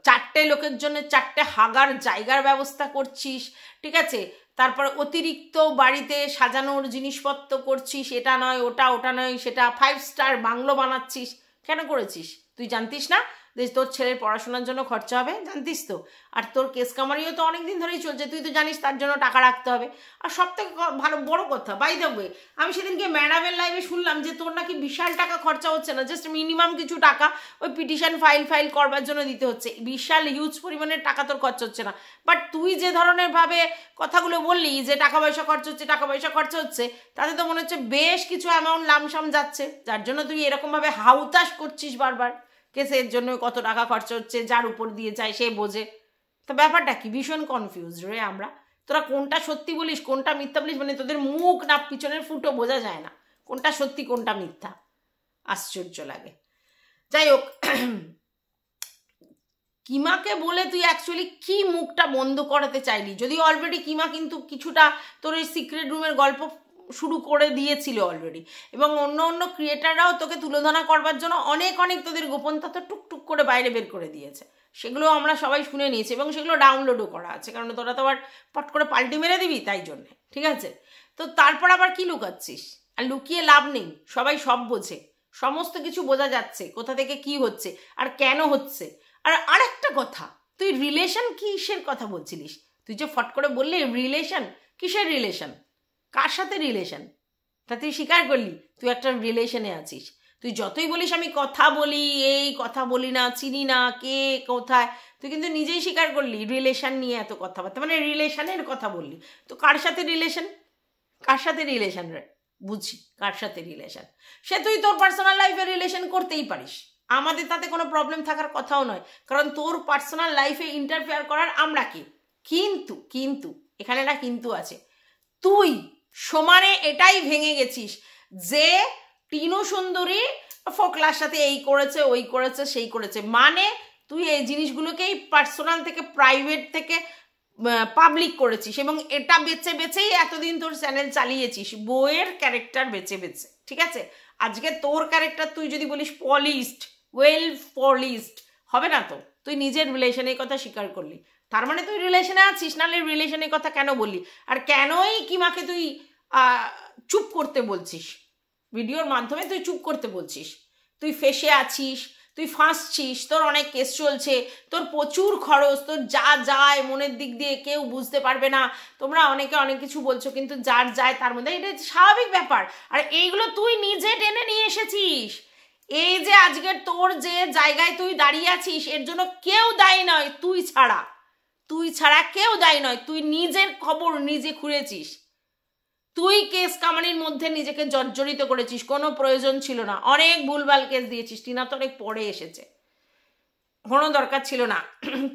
4টে লোকের জন্য 4টে হাগার জায়গার ব্যবস্থা করছিস, ঠিক আছে? তারপর অতিরিক্ত বাড়িতে সাজানোর জিনিসপত্র করছিস, এটা নয় ওটা, ওটা নয় সেটা, 5 স্টার বাংলো বানাচ্ছিস। কেন করেছিস? তুই জানতিস না যে তোর ছেলের পড়াশোনার জন্য খরচা হবে? জানতিস তো। আর তোর কেস কামারিও তো অনেক দিন ধরেই চলছে, তুই তো জানিস তার জন্য টাকা রাখতে হবে। আর সব থেকে ভালো বড় কথা, বাই দ্য ওয়ে, আমি সেদিনকে ম্যাডামের লাইভে শুনলাম যে তোর নাকি বিশাল টাকা খরচা হচ্ছে না, জাস্ট মিনিমাম কিছু টাকা ওই পিটিশন ফাইল করবার জন্য দিতে হচ্ছে, বিশাল হিউজ পরিমাণের টাকা তোর খরচা হচ্ছে না। বাট তুই যে ধরনের ভাবে কথাগুলো বললি যে টাকা পয়সা খরচা হচ্ছে, টাকা পয়সা খরচা হচ্ছে, তাতে তো মনে হচ্ছে বেশ কিছু অ্যামাউন্ট লামসাম যাচ্ছে, যার জন্য তুই এরকমভাবে হাউতাশ করছিস বারবার। কেসের জন্য কত টাকা খরচা হচ্ছে, যার উপর দিয়ে যায় সে বোঝে। তো ব্যাপারটা কি? ভীষণ কনফিউজ রে আমরা। তোরা কোনটা সত্যি বলিস কোনটা মিথ্যা বলিস, মানে তোদের মুখ না পিছনের ফুটো বোঝা যায় না কোনটা সত্যি কোনটা মিথ্যা। আশ্চর্য লাগে। যাই হোক, কিমাকে বলে তুই অ্যাকচুয়ালি কি মুখটা বন্ধ করাতে চাইলি? যদি অলরেডি কিমা কিন্তু কিছুটা তোর এই সিক্রেট রুমের গল্প শুরু করে দিয়েছিল অলরেডি, এবং অন্য অন্য ক্রিয়েটাররাও তোকে তুলোধনা করবার জন্য অনেক অনেক তোদের গোপন তথ্য টুকটুক করে বাইরে বের করে দিয়েছে, সেগুলো আমরা সবাই শুনে নিয়েছি এবং সেগুলো ডাউনলোডও করা আছে, কারণ তোরা তো আবার পট করে পাল্টি মেরে দিবি তাই জন্যে, ঠিক আছে? তো তারপর আবার কি লুকাচ্ছিস? আর লুকিয়ে লাভ নেই, সবাই সব বোঝে, সমস্ত কিছু বোঝা যাচ্ছে কোথা থেকে কি হচ্ছে আর কেন হচ্ছে। আর আরেকটা কথা, তুই রিলেশন কিসের কথা বলছিলিস? তুই যে ফট করে বললি রিলেশন, কিসের রিলেশন? কার সাথে রিলেশন? তা তুই স্বীকার করলি তুই একটা রিলেশনে আছিস। তুই যতই বলিস আমি কথা বলি, এই কথা বলি না, চিনি না কে কোথায়, তুই কিন্তু নিজেই স্বীকার করলি রিলেশন নিয়ে এত কথাবার্তা, মানে রিলেশনের কথা বললি। তো কার সাথে রিলেশন? কার সাথে রিলেশন রে? বুঝি কার সাথে রিলেশন। সে তুই তোর পার্সোনাল লাইফে রিলেশন করতেই পারিস, আমাদের তাতে কোনো প্রবলেম থাকার কথাও নয়, কারণ তোর পার্সোনাল লাইফে ইন্টারফেয়ার করার আমরা কি। কিন্তু কিন্তু এখানে একটা কিন্তু আছে, তুই সমানে এটাই ভেঙে গেছিস যে টিনু সুন্দরী ফোকলার সাথে এই করেছে, ওই করেছে, সেই করেছে, মানে তুই এই জিনিসগুলোকেই পার্সোনাল থেকে প্রাইভেট থেকে পাবলিক করেছিস এবং এটা বেছে বেছেই এতদিন তোর চ্যানেল চালিয়েছিস, বইয়ের ক্যারেক্টার বেছে বেছে। ঠিক আছে, আজকে তোর ক্যারেক্টার তুই যদি বলিস পলিশড, ওয়েল পলিশড, হবে না তো। তুই নিজের রিলেশনের কথা স্বীকার করলি, তার মানে তুই রিলেশনে আছিস, নাহলে রিলেশনের কথা কেন বললি? আর কেনই কিমাকে তুই চুপ করতে বলছিস? ভিডিওর মাধ্যমে তুই চুপ করতে বলছিস, তুই ফেসে আছিস, তুই ফাঁসছিস, তোর অনেক কেস চলছে, তোর প্রচুর খরচ, তোর যা যায় মনের দিক দিয়ে কেউ বুঝতে পারবে না। তোমরা অনেকে অনেক কিছু বলছো, কিন্তু যার যায় তার মধ্যে, এটা স্বাভাবিক ব্যাপার। আর এইগুলো তুই নিজে টেনে নিয়ে এসেছিস। এই যে আজকের তোর যে জায়গায় তুই দাঁড়িয়ে আছিস, এর জন্য কেউ দায়ী নয়, তুই ছাড়া কেউ দায়ী নয়। তুই নিজের খবর নিজে খুঁড়েছিস, তুই কেস কামানির মধ্যে নিজেকে জর্জরিত করেছিস, কোনো প্রয়োজন ছিল না। অনেক ভুলভাল কেস দিয়েছিস, টিনা তো অনেক পরে এসেছে, কোনো দরকার ছিল না।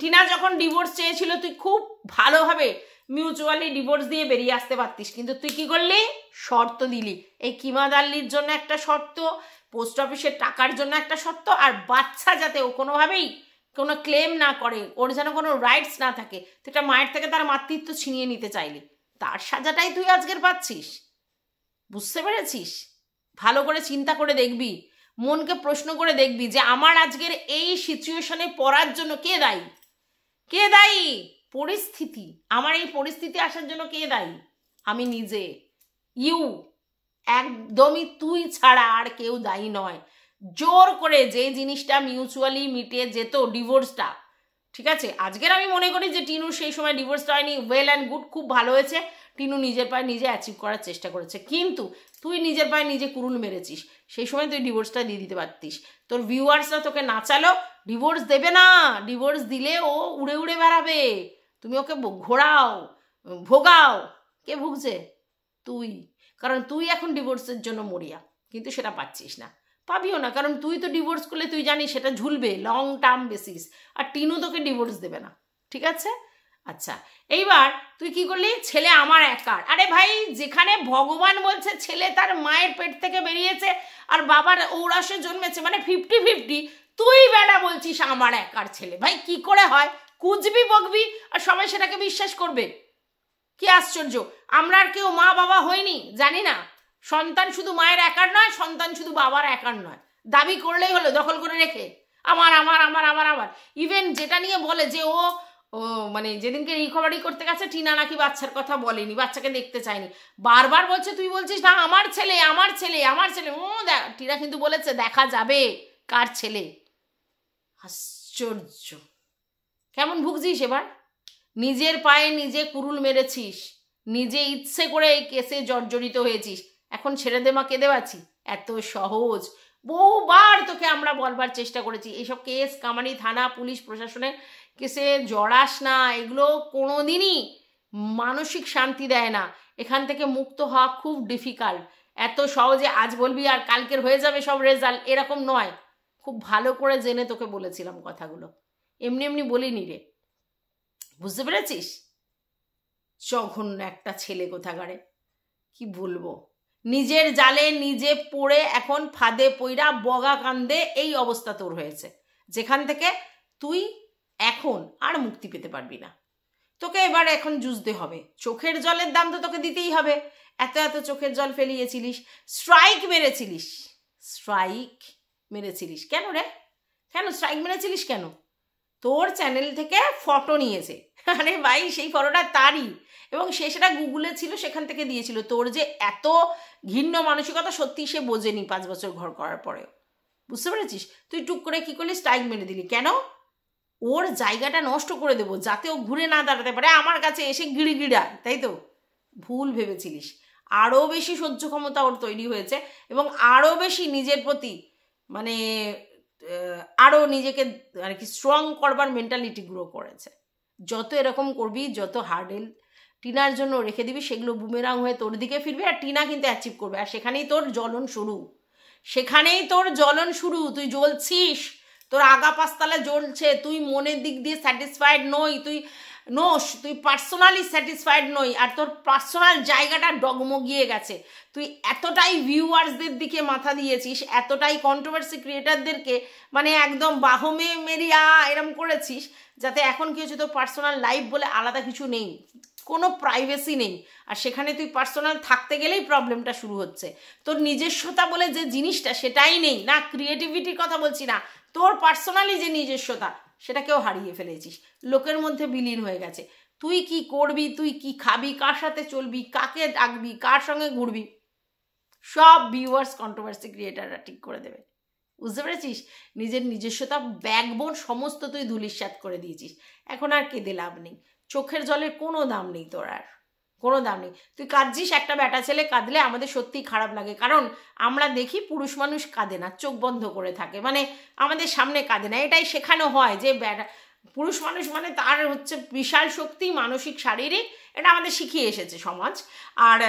টিনা যখন ডিভোর্স চেয়েছিল তুই খুব ভালোভাবে মিউচুয়ালি ডিভোর্স দিয়ে বেরিয়ে আসতে পারতিস, কিন্তু তুই কি করলি? শর্ত দিলি। এই কিমা দাল্লির জন্য একটা শর্ত, পোস্ট অফিসের টাকার জন্য একটা শর্ত, আর বাচ্চা যাতে ও কোনোভাবেই কোনো ক্লেম না করে, ওর যেন কোনো রাইটস না থাকে, তুই একটা মায়ের থেকে তার মাতৃত্ব ছিনিয়ে নিতে চাইলি, তার সাজাটাই তুই আজকের পাচ্ছিস। বুঝতে পেরেছিস? ভালো করে চিন্তা করে দেখবি, মনকে প্রশ্ন করে দেখবি যে আমার আজকের এই সিচুয়েশনে পড়ার জন্য কে দায়ী? কে দায়ী? পরিস্থিতি। আমার এই পরিস্থিতি আসার জন্য কে দায়ী? আমি নিজে। ইউ, একদমই তুই ছাড়া আর কেউ দায়ী নয়। জোর করে যে জিনিসটা মিউচুয়ালি মিটে যেত, ডিভোর্সটা, ঠিক আছে, আজকের আমি মনে করি যে টিনুর সেই সময় ডিভোর্সটা হয়নি, ওয়েল অ্যান্ড গুড, খুব ভালো হয়েছে, টিনু নিজের পায়ে নিজে অ্যাচিভ করার চেষ্টা করেছে, কিন্তু তুই নিজের পায়ে নিজে কুরুল মেরেছিস। সেই সময় তুই ডিভোর্সটা দিয়ে দিতে পারতিস। তোর ভিউয়ার্সরা তোকে নাচালো, ডিভোর্স দেবে না, ডিভোর্স দিলে ও উড়ে উড়ে বেড়াবে, তুমি ওকে ঘোরাও, ভোগাও। কে ভুগছে? তুই। কারণ তুই এখন ডিভোর্সের জন্য মরিয়া, কিন্তু সেটা পাচ্ছিস না, পাবিও না, কারণ তুই তো ডিভোর্স করলে তুই জানিস সেটা ঝুলবে লং টার্ম বেসিস, আর টিনু তোকে ডিভোর্স দেবে না। ঠিক আছে, আচ্ছা, এইবার তুই কি করলি? ছেলে আমার একার। আরে ভাই, যেখানে ভগবান বলছে ছেলে তার মায়ের পেট থেকে বেরিয়েছে আর বাবার ঔরাসে জন্মেছে, মানে 50-50, তুই বেটা বলছিস আমার একার ছেলে। ভাই কি করে হয়? কুচবি বকবি আর সবাই সেটাকে বিশ্বাস করবে। কি আশ্চর্য! আমরা আর কেউ মা বাবা হইনি, জানি না। সন্তান শুধু মায়ের একার নয়, সন্তান শুধু বাবার একার নয়। দাবি করলেই হলো দখল করে রেখে আমার আমার আমার আমার আমার। ইভেন যেটা নিয়ে বলে যে ও মানে যেদিনকে রিকভারি করতে গেছে, টিনা নাকি বাচ্চার কথা বলেনি, বাচ্চাকে দেখতে চায়নি, বারবার বলছে, তুই বলছিস না আমার ছেলে আমার ছেলে আমার ছেলে। টিনা কিন্তু বলেছে দেখা যাবে কার ছেলে। আশ্চর্য! কেমন ভুগছিস এবার? নিজের পায়ে নিজে কুরুল মেরেছিস, নিজে ইচ্ছে করে এই কেসে জর্জরিত হয়েছিস, এখন ছেড়ে দে মা, কেঁদে বাঁচি? এত সহজ? বহুবার তোকে আমরা বলবার চেষ্টা করেছি এইসব কেস কামানি থানা পুলিশ প্রশাসনের কেসে জড়াস না, এগুলো কোনোদিনই মানসিক শান্তি দেয় না। এখান থেকে মুক্ত হওয়া খুব ডিফিকাল্ট। এত সহজে আজ বলবি আর কালকের হয়ে যাবে সব রেজাল্ট, এরকম নয়। খুব ভালো করে জেনে তোকে বলেছিলাম কথাগুলো, এমনি এমনি বলিনি রে। বুঝতে পেরেছিস? জঘন্য একটা ছেলে কোথাকারে, কি বলবো। নিজের জালে নিজে পড়ে এখন ফাঁদে পইরা বগা কান্দে এই অবস্থা তোর হয়েছে, যেখান থেকে তুই এখন আর মুক্তি পেতে পারবি না। তোকে এবার এখন জুঝতে হবে, চোখের জলের দাম তো তোকে দিতেই হবে। এত এত চোখের জল ফেলিয়েছিলিস, স্ট্রাইক মেরেছিলিস কেন রে? কেন স্ট্রাইক মেরেছিলিস কেন? তোর চ্যানেল থেকে ফটো নিয়েছে, আরে ভাই সেই ফটোটা তারই, এবং সে সেটা গুগলে ছিল, সেখান থেকে দিয়েছিল। তোর যে এত ঘৃণ্য মানসিকতা সত্যি সে বোঝেনি 5 বছর ঘর করার পরেও। বুঝতে পেরেছিস? তুই টুক করে কি করলি? স্ট্রাইক মেরে দিলি। কেন? ওর জায়গাটা নষ্ট করে দেবো, যাতে ও ঘুরে না দাঁড়াতে পারে আমার কাছে এসে গিড়গিড়া, তাই তো? ভুল ভেবেছিলিস। আরও বেশি সহ্য ক্ষমতা ওর তৈরি হয়েছে, এবং আরও বেশি নিজের প্রতি মানে আরও নিজেকে আর কি স্ট্রং করবার মেন্টালিটি গ্রো করেছে। যত এরকম করবি, যত হার্ডেল টিনার জন্য রেখে দিবি, সেগুলো বুমেরাং হয়ে তোর দিকে ফিরবে, আর টিনা কিন্তু অ্যাচিভ করবে, আর সেখানেই তোর জ্বলন শুরু। তুই জ্বলছিস, তোর আগা পাঁচতলা জ্বলছে, তুই মনের দিক দিয়ে স্যাটিসফাইড নই, তুই নোস, তুই পার্সোনালি স্যাটিসফাইড নই, আর তোর পার্সোনাল জায়গাটা ডগমগিয়ে গেছে। তুই এতটাই ভিউয়ার্সদের দিকে মাথা দিয়েছিস, এতটাই কন্ট্রোভার্সি ক্রিয়েটারদেরকে মানে একদম বাহমে মেরিয়া এরম করেছিস, যাতে এখন কি হচ্ছে, তোর পার্সোনাল লাইফ বলে আলাদা কিছু নেই, কোনো প্রাইভেসি নেই। আর সেখানে তুই পার্সোনাল থাকতে গেলেই প্রবলেমটা শুরু হচ্ছে। তোর নিজস্বতা বলে যে জিনিসটা সেটাই নেই, না ক্রিয়েটিভিটির কথা বলছি না, তোর পার্সোনালি যে নিজস্বতা সেটাকেও হারিয়ে ফেলেছিস, লোকের মধ্যে বিলীন হয়ে গেছে। তুই কি করবি, তুই কি খাবি, কার সাথে চলবি, কাকে ডাকবি, কার সঙ্গে ঘুরবি, সব ভিউয়ার্স কন্ট্রোভার্সি ক্রিয়েটাররা ঠিক করে দেবে। বুঝতে পেরেছিস? নিজের নিজস্বতা ব্যাকবোন সমস্ত তুই ধুলিস্যাৎ করে দিয়েছিস। এখন আর কেঁদে লাভ নেই, চোখের জলের কোনো দাম নেই, তোর আর কোনো দাম নেই। তুই কাঁদছিস, একটা বেটা ছেলে কাঁদলে আমাদের সত্যিই খারাপ লাগে, কারণ আমরা দেখি পুরুষ মানুষ কাঁদে না, চোখ বন্ধ করে থাকে, মানে আমাদের সামনে কাঁদে না। এটাই শেখানো হয় যে পুরুষ মানুষ মানে তার হচ্ছে বিশাল শক্তি, মানসিক শারীরিক, এটা আমাদের শিখিয়ে এসেছে সমাজ। আর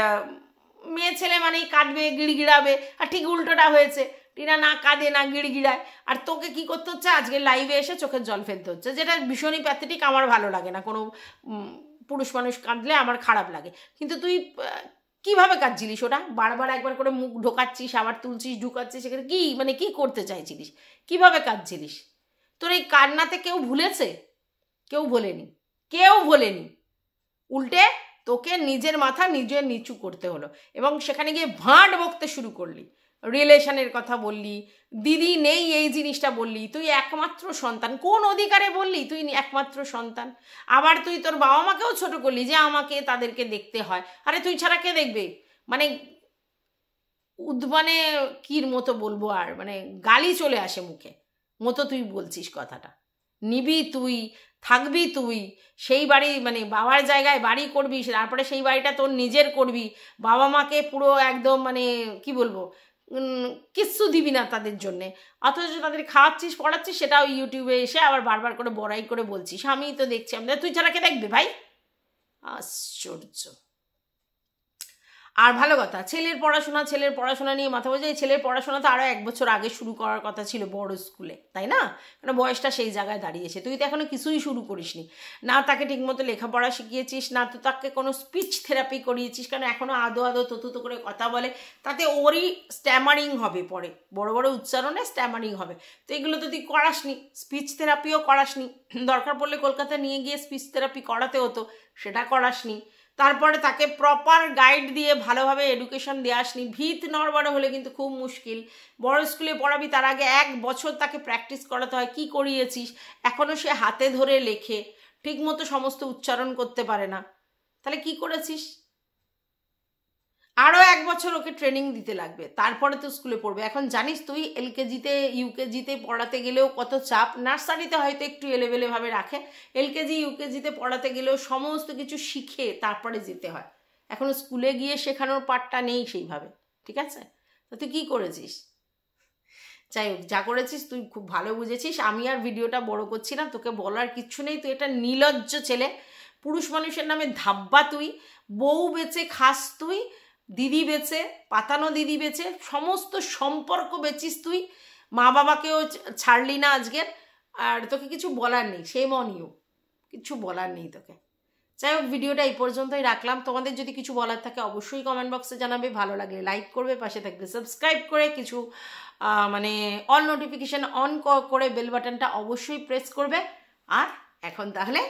মেয়ে ছেলে মানেই কাঁদবে, গিড়গিড়াবে, আর ঠিক উল্টোটা হয়েছে, টিনা না কাঁদে না গিড়গিড়ায়, আর তোকে কি করতে হচ্ছে, আজকে লাইভে এসে চোখের জল ফেলতে হচ্ছে, যেটা ভীষণই প্যাথেটিক, আমার ভালো লাগে না। কোনো পুরুষ মানুষ কাঁদলে আমার খারাপ লাগে, কিন্তু তুই কিভাবে কাঁদছিলিস ওটা, বারবার একবার করে মুখ ঢোকাচ্ছিস, আবার তুলছিস, ঢুকাচ্ছিস, সেখানে কি মানে কি করতে চাইছিলিস, কিভাবে কাঁদছিলিস? তোর এই কান্নাতে কেউ ভুলেছে? কেউ ভোলেনি, কেউ ভোলেনি, উল্টে তোকে নিজের মাথা নিজে নিচু করতে হলো, এবং সেখানে গিয়ে ভাঁট বকতে শুরু করলি, রিলেশনের কথা বললি, দিদি নেই এই জিনিসটা বললি, তুই একমাত্র সন্তান, কোন অধিকারে বললি তুই একমাত্র সন্তান? আবার তুই তোর বাবা মাকেও ছোট করলি যে আমাকে তাদেরকে দেখতে হয়, আরে তুই ছাড়া কে দেখবে, মানে মানে কির মতো বলবো, আর মানে গালি চলে আসে মুখে মতো তুই বলছিস কথাটা। নিবি তুই, থাকবি তুই, সেই বাড়ি মানে বাবার জায়গায় বাড়ি করবি, তারপরে সেই বাড়িটা তোর নিজের করবি, বাবা মাকে পুরো একদম মানে কি বলবো কিচ্ছু দিবি না তাদের জন্যে, অথচ তাদের খাওয়াচ্ছিস পড়াচ্ছিস, সেটাও ইউটিউবে এসে আবার বারবার করে বড়াই করে বলছিস আমি তো দেখছি, আমাদের তুই ছাড়া কে দেখবে ভাই? আশ্চর্য। আর ভালো কথা, ছেলের পড়াশোনা নিয়ে মাথা বোঝা, এই ছেলের পড়াশোনা তো আরও 1 বছর আগে শুরু করার কথা ছিল বড় স্কুলে, তাই না? মানে বয়সটা সেই জায়গায় দাঁড়িয়েছে, তুই তো এখনো কিছুই শুরু করিসনি, না তাকে ঠিকমতো লেখাপড়া শিখিয়েছিস, না তো তাকে কোনো স্পিচ থেরাপি করিয়েছিস, কারণ এখনও আদো তো করে কথা বলে, তাতে ওরই স্ট্যামারিং হবে, পরে বড় বড় উচ্চারণে স্ট্যামারিং হবে, তো এগুলো তো তুই করাসনি, স্পিচ থেরাপিও করাসনি, দরকার পড়লে কলকাতা নিয়ে গিয়ে স্পিচ থেরাপি করাতে হতো, সেটা করাসনি, তারপরে তাকে প্রপার গাইড দিয়ে ভালোভাবে এডুকেশন দিয়ে আসনি, ভিত নড়বড় হলে কিন্তু খুব মুশকিল। বড় স্কুলে পড়াবি, তার আগে 1 বছর তাকে প্র্যাকটিস করাতে হয়, কি করিয়েছিস? এখনও সে হাতে ধরে লেখে, ঠিকমতো সমস্ত উচ্চারণ করতে পারে না, তাহলে কি করেছিস? আরও 1 বছর ওকে ট্রেনিং দিতে লাগবে, তারপরে তো স্কুলে পড়বে। এখন জানিস তুই এলকেজিতে ইউকেজিতে পড়াতে গেলেও কত চাপ, নার্সারিতে হয়তো একটু এলেবেলেভাবে রাখে, এলকেজি ইউকেজিতে পড়াতে গেলেও সমস্ত কিছু শিখে তারপরে যেতে হয়, এখন স্কুলে গিয়ে শেখানোর পাঠটা নেই সেইভাবে, ঠিক আছে? তো তুই কী করেছিস? যাই হোক, যা করেছিস তুই খুব ভালো বুঝেছিস, আমি আর ভিডিওটা বড় করছি না, তোকে বলার কিচ্ছু নেই, তুই একটা নির্লজ্জ ছেলে, পুরুষ মানুষের নামে ধাব্বা তুই, বউ বেচে খাস তুই, দিদি বেচে, পাতানো দিদি বেচে, সমস্ত সম্পর্ক বেচিস তুই, মা বাবাকেও ছাড়লি না আজকের, আর তোকে কিছু বলার নেই, সেই মনিও কিছু বলার নেই তোকে। যাই হোক, ভিডিওটা এই পর্যন্তই রাখলাম, তোমাদের যদি কিছু বলার থাকে অবশ্যই কমেন্ট বক্সে জানাবে, ভালো লাগলে লাইক করবে, পাশে থাকবে সাবস্ক্রাইব করে, কিছু মানে অল নোটিফিকেশান অন করে বেল বাটনটা অবশ্যই প্রেস করবে। আর এখন তাহলে